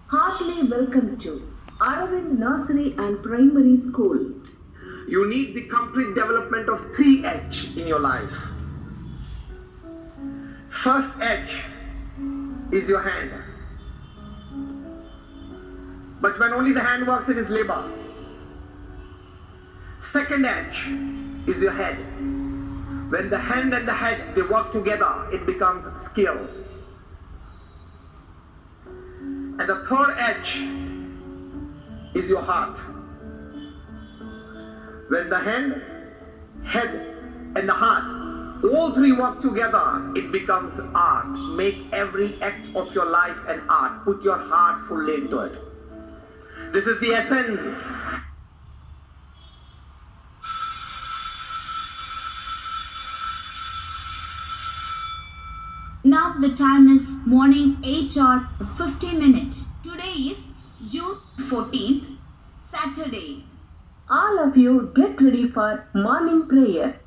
Heartily welcome to ARAVIND Nursery and Primary School. You need the complete development of 3 H in your life. First H is your hand. But when only the hand works, it is labor. Second H is your head. When the hand and the head, they work together, it becomes skill. And the third H is your heart. When the hand, head, and the heart, all 3 work together, it becomes art. Make every act of your life an art. Put your heart fully into it. This is the essence. Now the time is morning 8:50. Today is June 14th, Saturday. All of you get ready for morning prayer.